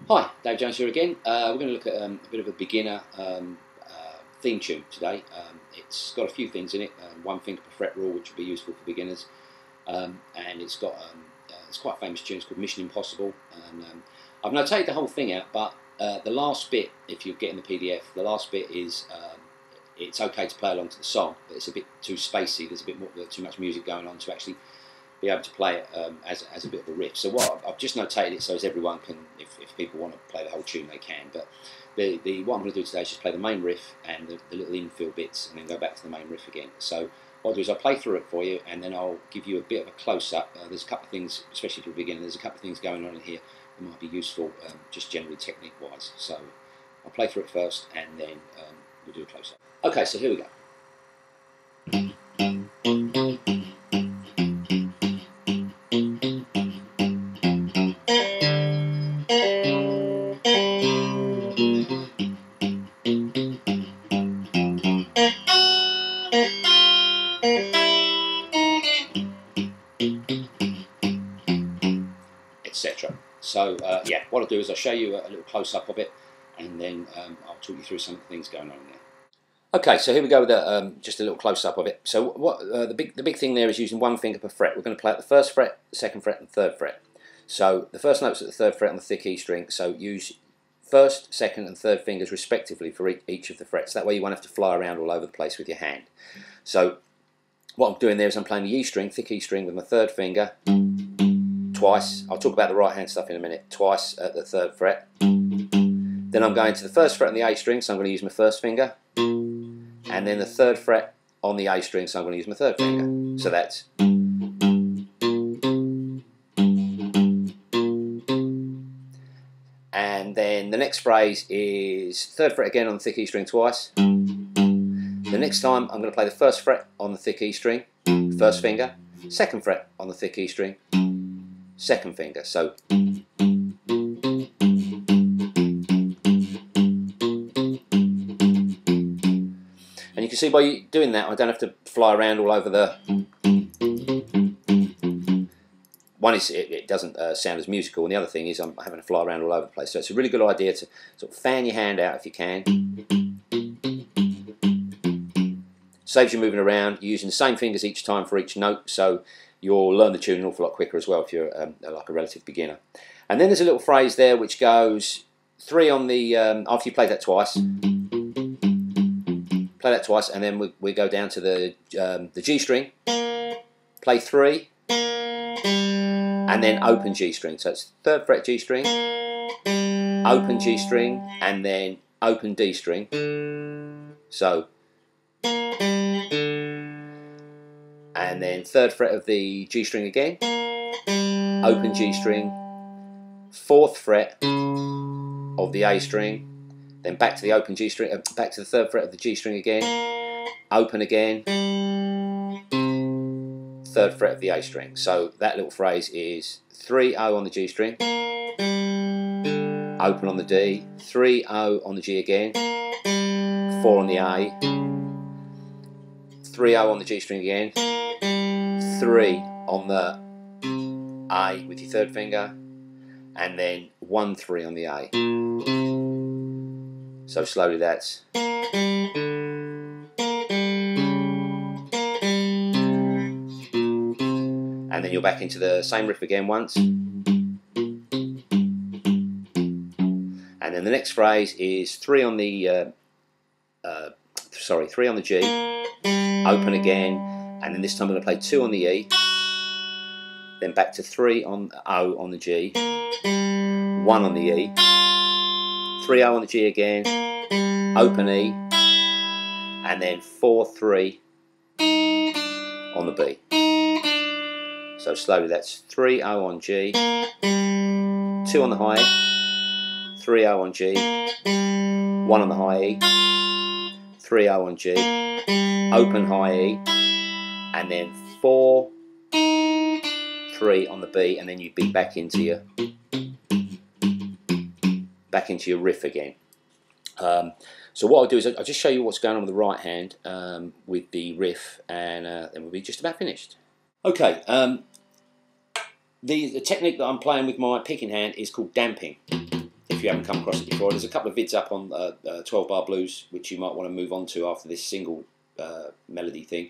Hi, Dave Jones here again. We're going to look at a bit of a beginner theme tune today. It's got a few things in it. One finger per fret rule, which will be useful for beginners, and it's got it's quite a famous tune. It's called Mission Impossible. And I've notated the whole thing out, but the last bit, if you're getting the PDF, the last bit is it's okay to play along to the song, but it's a bit too spacey. There's a bit more, too much music going on to actually be able to play it as a bit of a riff. So what I've just notated it so as everyone can, if people want to play the whole tune, they can. But what I'm going to do today is just play the main riff and the little infill bits, and then go back to the main riff again. So what I'll do is I'll play through it for you, and then I'll give you a bit of a close-up. There's a couple of things, especially if you're a beginner, there's a couple of things going on in here that might be useful, just generally technique-wise. So I'll play through it first, and then we'll do a close-up. Okay, so here we go. Etc. So yeah, what I'll do is I'll show you a little close-up of it, and then I'll talk you through some of the things going on in there. Okay, so here we go with just a little close-up of it. So what the big thing there is using one finger per fret. We're going to play at the first fret, the second fret, and third fret. So the first note's at the third fret on the thick E string. So use first, second, and third fingers respectively for each of the frets. That way you won't have to fly around all over the place with your hand. So what I'm doing there is I'm playing the E string, thick E string, with my third finger twice. I'll talk about the right hand stuff in a minute. Twice at the third fret. Then I'm going to the first fret on the A string, so I'm going to use my first finger. And then the third fret on the A string, so I'm going to use my third finger. So that's. And then the next phrase is third fret again on the thick E string twice. The next time I'm going to play the first fret on the thick E string, first finger, second fret on the thick E string, second finger. So. And you can see by doing that, I don't have to fly around all over the. One is it doesn't sound as musical, and the other thing is I'm having to fly around all over the place. So it's a really good idea to sort of fan your hand out if you can. Saves you moving around, using the same fingers each time for each note, so you'll learn the tune an awful lot quicker as well if you're like a relative beginner. And then there's a little phrase there which goes 3 on the after you play that twice. Play that twice, and then we go down to the G string, play 3, and then open G string. So it's third fret G string, open G string, and then open D string. So, and then third fret of the G string again, open G string, fourth fret of the A string, then back to the open G string, back to the third fret of the G string again, open again, third fret of the A string. So that little phrase is 3-0 on the G string, open on the D, 3-0 on the G again, 4 on the A, 3-0 on the G string again, 3 on the A with your third finger, and then 1-3 on the A. So slowly that's. And then you're back into the same riff again once. And then the next phrase is 3 on the 3 on the G, open again, and then this time I'm going to play 2 on the E, then back to 3 on O on the G, 1 on the E, 3-0 on the G again, open E, and then 4-3 on the B. So slowly that's 3-0 on G, 2 on the high E, 3-0 on G, 1 on the high E, 3-0 on G, open high E, and then 4-3 on the B, and then you'd be back into your riff again. So what I'll do is I'll just show you what's going on with the right hand with the riff, and then we'll be just about finished. Okay, the technique that I'm playing with my picking hand is called damping. If you haven't come across it before. There's a couple of vids up on 12 Bar Blues, which you might want to move on to after this single melody thing.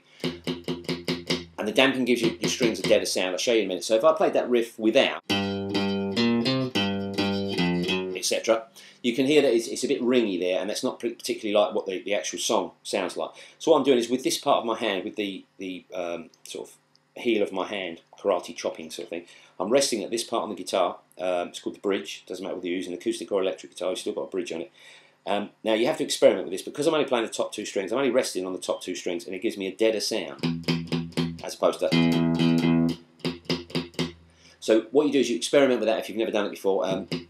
And the damping gives your strings a deader sound. I'll show you in a minute. So if I played that riff without, etc., you can hear that it's a bit ringy there, and that's not particularly like what the actual song sounds like. So what I'm doing is with this part of my hand, with the sort of heel of my hand, karate chopping sort of thing, I'm resting at this part on the guitar. It's called the bridge. Doesn't matter whether you use an acoustic or electric guitar, you've still got a bridge on it. Now you have to experiment with this, because I'm only playing the top two strings. I'm only resting on the top two strings, and it gives me a deader sound as opposed to. So what you do is you experiment with that if you've never done it before.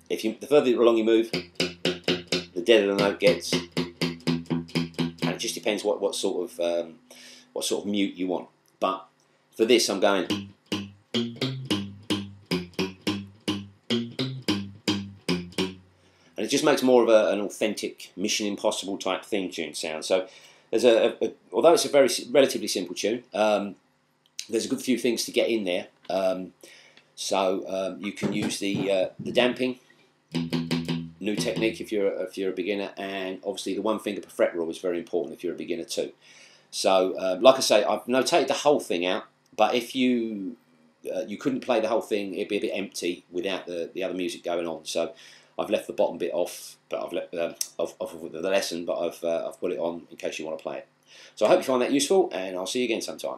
The further along you move, the deader the note gets, and it just depends what sort of mute you want. But for this, I'm going. And it just makes more of an authentic Mission Impossible type theme tune sound. So there's although it's a relatively simple tune, there's a good few things to get in there. So you can use the damping, new technique if you're a beginner, and obviously the 1 finger per fret rule is very important if you're a beginner too. So like I say, I've notated the whole thing out, but if you couldn't play the whole thing, it'd be a bit empty without the other music going on. So I've left the bottom bit off, but I've left off of the lesson, but I've put it on in case you want to play it. So I hope you find that useful, and I'll see you again sometime.